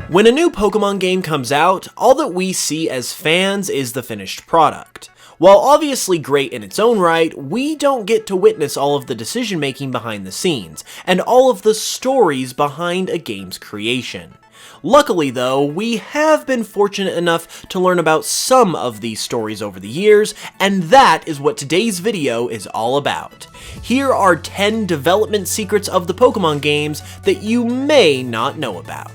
When a new Pokemon game comes out, all that we see as fans is the finished product. While obviously great in its own right, we don't get to witness all of the decision making behind the scenes, and all of the stories behind a game's creation. Luckily though, we have been fortunate enough to learn about some of these stories over the years, and that is what today's video is all about. Here are 10 development secrets of the Pokemon games that you may not know about.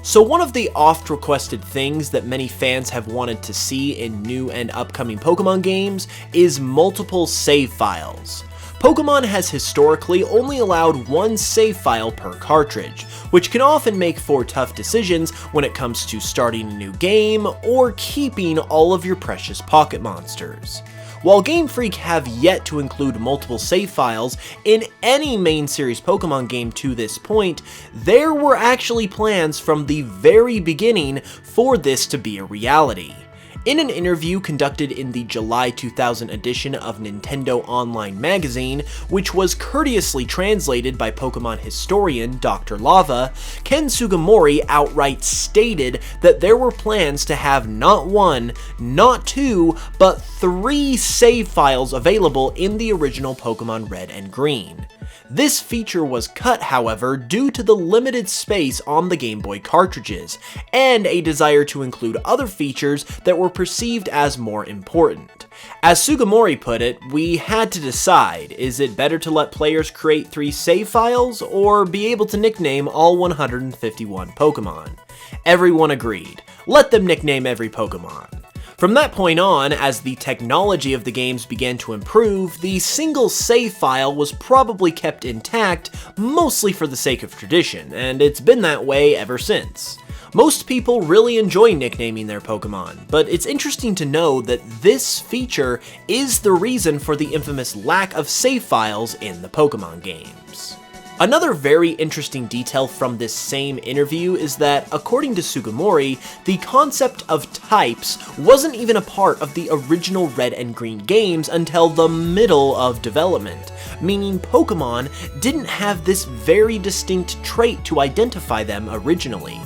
So one of the oft-requested things that many fans have wanted to see in new and upcoming Pokemon games is multiple save files. Pokemon has historically only allowed one save file per cartridge, which can often make for tough decisions when it comes to starting a new game or keeping all of your precious pocket monsters. While Game Freak have yet to include multiple save files in any main series Pokemon game to this point, there were actually plans from the very beginning for this to be a reality. In an interview conducted in the July 2000 edition of Nintendo Online magazine, which was courteously translated by Pokemon historian Dr. Lava, Ken Sugimori outright stated that there were plans to have not one, not two, but 3 save files available in the original Pokemon Red and Green. This feature was cut, however, due to the limited space on the Game Boy cartridges, and a desire to include other features that were perceived as more important. As Sugimori put it, we had to decide, is it better to let players create 3 save files, or be able to nickname all 151 Pokemon? Everyone agreed. Let them nickname every Pokemon. From that point on, as the technology of the games began to improve, the single save file was probably kept intact, mostly for the sake of tradition, and it's been that way ever since. Most people really enjoy nicknaming their Pokemon, but it's interesting to know that this feature is the reason for the infamous lack of save files in the Pokemon games. Another very interesting detail from this same interview is that, according to Sugimori, the concept of types wasn't even a part of the original Red and Green games until the middle of development, meaning Pokemon didn't have this very distinct trait to identify them originally.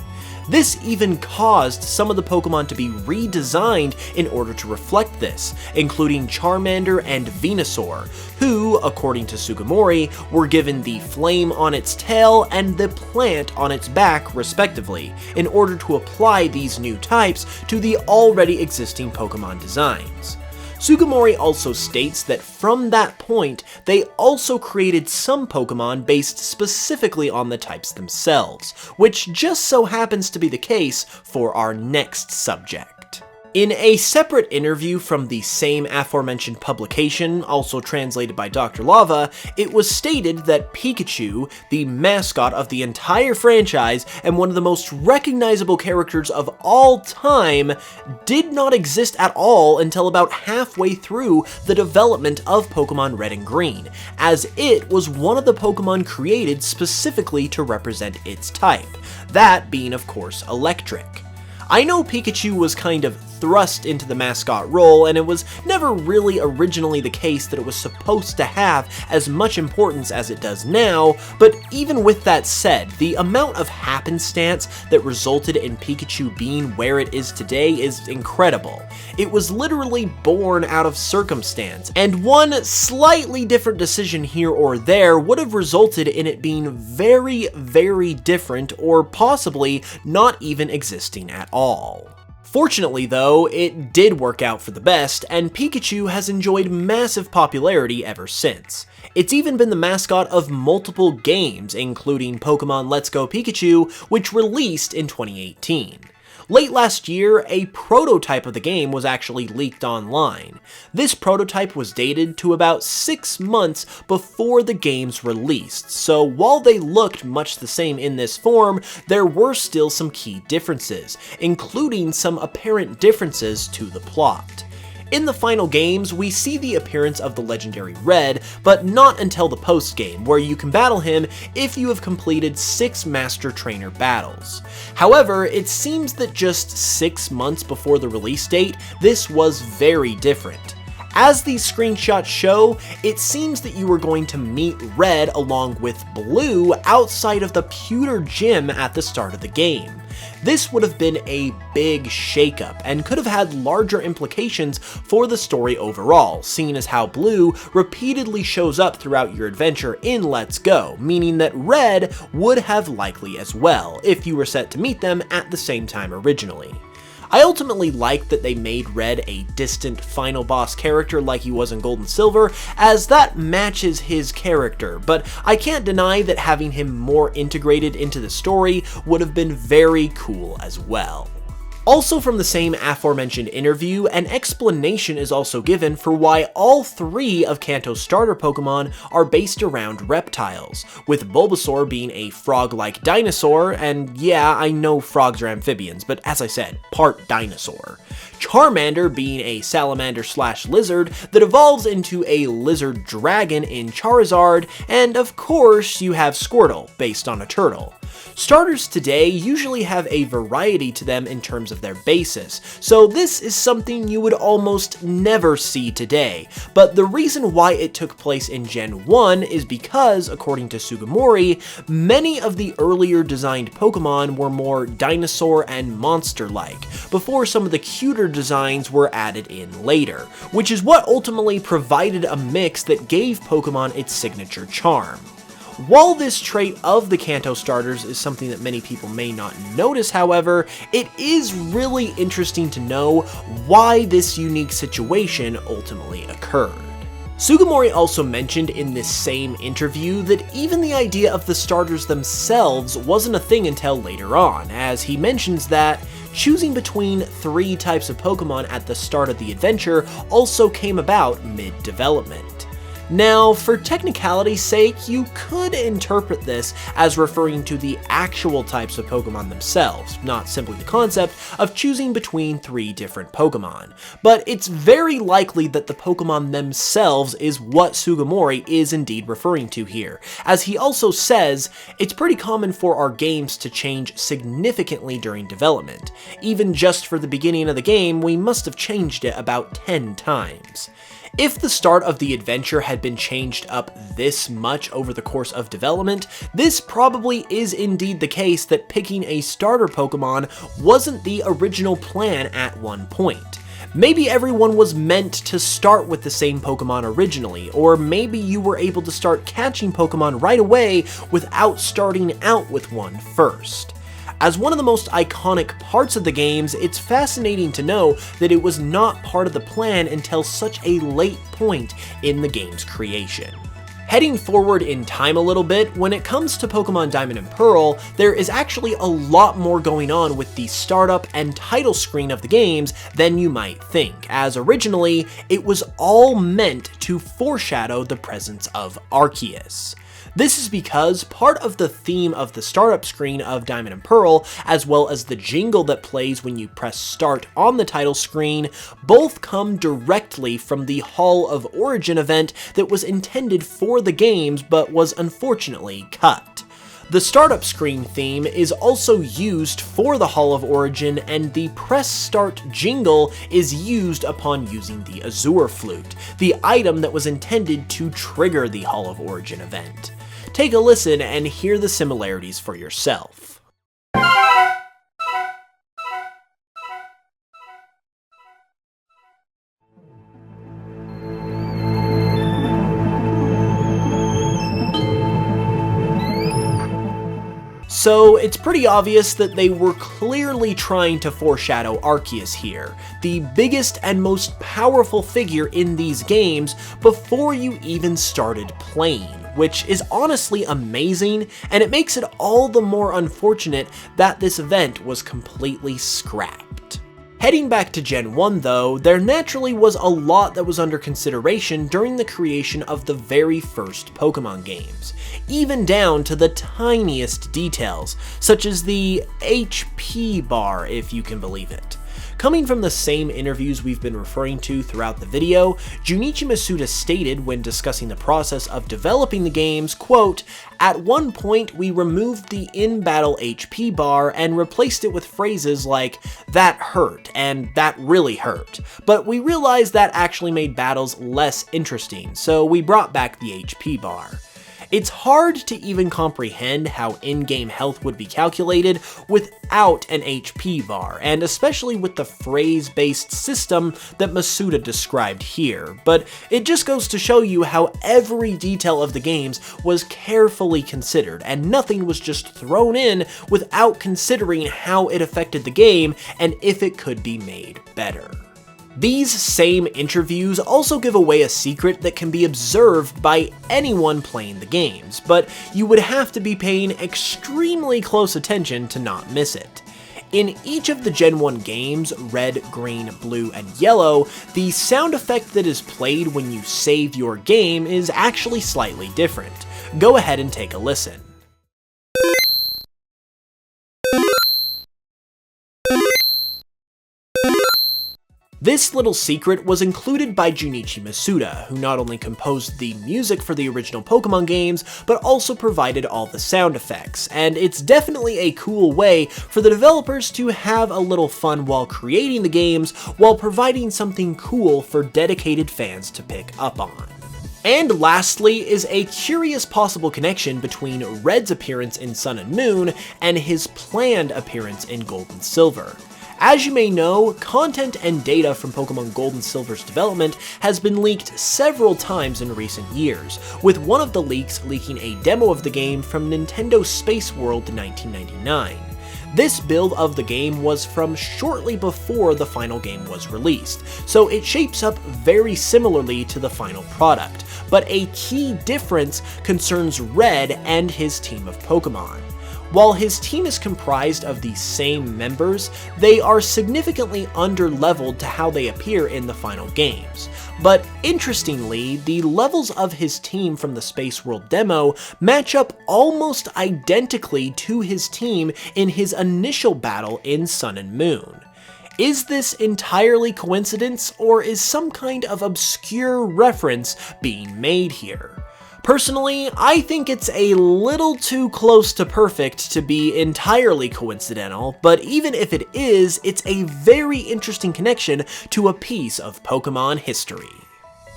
This even caused some of the Pokemon to be redesigned in order to reflect this, including Charmander and Venusaur, who, according to Sugimori, were given the flame on its tail and the plant on its back, respectively, in order to apply these new types to the already existing Pokemon designs. Sugimori also states that from that point, they also created some Pokemon based specifically on the types themselves, which just so happens to be the case for our next subject. In a separate interview from the same aforementioned publication, also translated by Dr. Lava, it was stated that Pikachu, the mascot of the entire franchise and one of the most recognizable characters of all time, did not exist at all until about halfway through the development of Pokemon Red and Green, as it was one of the Pokemon created specifically to represent its type, that being of course electric. I know Pikachu was kind of thrust into the mascot role, and it was never really originally the case that it was supposed to have as much importance as it does now, but even with that said, the amount of happenstance that resulted in Pikachu being where it is today is incredible. It was literally born out of circumstance, and one slightly different decision here or there would have resulted in it being very, very different, or possibly not even existing at all. Fortunately though, it did work out for the best, and Pikachu has enjoyed massive popularity ever since. It's even been the mascot of multiple games, including Pokemon Let's Go Pikachu, which released in 2018. Late last year, a prototype of the game was actually leaked online. This prototype was dated to about 6 months before the game's released, so while they looked much the same in this form, there were still some key differences, including some apparent differences to the plot. In the final games, we see the appearance of the legendary Red, but not until the post-game, where you can battle him if you have completed 6 Master Trainer battles. However, it seems that just 6 months before the release date, this was very different. As these screenshots show, it seems that you were going to meet Red along with Blue outside of the Pewter Gym at the start of the game. This would have been a big shakeup and could have had larger implications for the story overall, seeing as how Blue repeatedly shows up throughout your adventure in Let's Go, meaning that Red would have likely as well, if you were set to meet them at the same time originally. I ultimately liked that they made Red a distant final boss character like he was in Gold and Silver, as that matches his character, but I can't deny that having him more integrated into the story would have been very cool as well. Also from the same aforementioned interview, an explanation is also given for why all 3 of Kanto's starter Pokemon are based around reptiles, with Bulbasaur being a frog-like dinosaur, and yeah, I know frogs are amphibians, but as I said, part dinosaur. Charmander being a salamander/lizard that evolves into a lizard dragon in Charizard, and of course you have Squirtle, based on a turtle. Starters today usually have a variety to them in terms of their basis, so this is something you would almost never see today, but the reason why it took place in Gen 1 is because, according to Sugimori, many of the earlier designed Pokemon were more dinosaur and monster-like, before some of the cuter designs were added in later, which is what ultimately provided a mix that gave Pokemon its signature charm. While this trait of the Kanto starters is something that many people may not notice, however, it is really interesting to know why this unique situation ultimately occurred. Sugimori also mentioned in this same interview that even the idea of the starters themselves wasn't a thing until later on, as he mentions that choosing between 3 types of Pokemon at the start of the adventure also came about mid-development. Now, for technicality's sake, you could interpret this as referring to the actual types of Pokemon themselves, not simply the concept of choosing between 3 different Pokemon. But it's very likely that the Pokemon themselves is what Sugimori is indeed referring to here, as he also says, it's pretty common for our games to change significantly during development. Even just for the beginning of the game, we must have changed it about 10 times. If the start of the adventure had been changed up this much over the course of development, this probably is indeed the case that picking a starter Pokemon wasn't the original plan at one point. Maybe everyone was meant to start with the same Pokemon originally, or maybe you were able to start catching Pokemon right away without starting out with one first. As one of the most iconic parts of the games, it's fascinating to know that it was not part of the plan until such a late point in the game's creation. Heading forward in time a little bit, when it comes to Pokemon Diamond and Pearl, there is actually a lot more going on with the startup and title screen of the games than you might think, as originally, it was all meant to foreshadow the presence of Arceus. This is because part of the theme of the startup screen of Diamond and Pearl, as well as the jingle that plays when you press start on the title screen, both come directly from the Hall of Origin event that was intended for the games but was unfortunately cut. The startup screen theme is also used for the Hall of Origin, and the press start jingle is used upon using the Azure Flute, the item that was intended to trigger the Hall of Origin event. Take a listen and hear the similarities for yourself. So it's pretty obvious that they were clearly trying to foreshadow Arceus here, the biggest and most powerful figure in these games before you even started playing, which is honestly amazing, and it makes it all the more unfortunate that this event was completely scrapped. Heading back to Gen 1 though, there naturally was a lot that was under consideration during the creation of the very first Pokemon games, even down to the tiniest details, such as the HP bar, if you can believe it. Coming from the same interviews we've been referring to throughout the video, Junichi Masuda stated when discussing the process of developing the games, quote, "At one point we removed the in-battle HP bar and replaced it with phrases like, 'that hurt' and 'that really hurt', but we realized that actually made battles less interesting, so we brought back the HP bar." It's hard to even comprehend how in-game health would be calculated without an HP bar, and especially with the phrase-based system that Masuda described here, but it just goes to show you how every detail of the games was carefully considered, and nothing was just thrown in without considering how it affected the game and if it could be made better. These same interviews also give away a secret that can be observed by anyone playing the games, but you would have to be paying extremely close attention to not miss it. In each of the Gen 1 games, red, green, blue, and yellow, the sound effect that is played when you save your game is actually slightly different. Go ahead and take a listen. This little secret was included by Junichi Masuda, who not only composed the music for the original Pokemon games, but also provided all the sound effects, and it's definitely a cool way for the developers to have a little fun while creating the games, while providing something cool for dedicated fans to pick up on. And lastly is a curious possible connection between Red's appearance in Sun and Moon and his planned appearance in Gold and Silver. As you may know, content and data from Pokemon Gold and Silver's development has been leaked several times in recent years, with one of the leaks leaking a demo of the game from Nintendo Space World in 1999. This build of the game was from shortly before the final game was released, so it shapes up very similarly to the final product, but a key difference concerns Red and his team of Pokemon. While his team is comprised of the same members, they are significantly under-leveled to how they appear in the final games. But interestingly, the levels of his team from the Space World demo match up almost identically to his team in his initial battle in Sun and Moon. Is this entirely coincidence, or is some kind of obscure reference being made here? Personally, I think it's a little too close to perfect to be entirely coincidental, but even if it is, it's a very interesting connection to a piece of Pokemon history.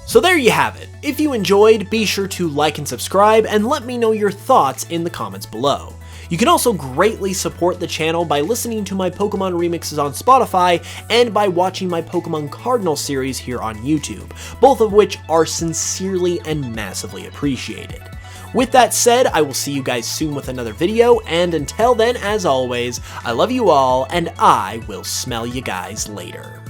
So there you have it. If you enjoyed, be sure to like and subscribe, and let me know your thoughts in the comments below. You can also greatly support the channel by listening to my Pokemon remixes on Spotify and by watching my Pokemon Cardinal series here on YouTube, both of which are sincerely and massively appreciated. With that said, I will see you guys soon with another video, and until then, as always, I love you all, and I will smell you guys later.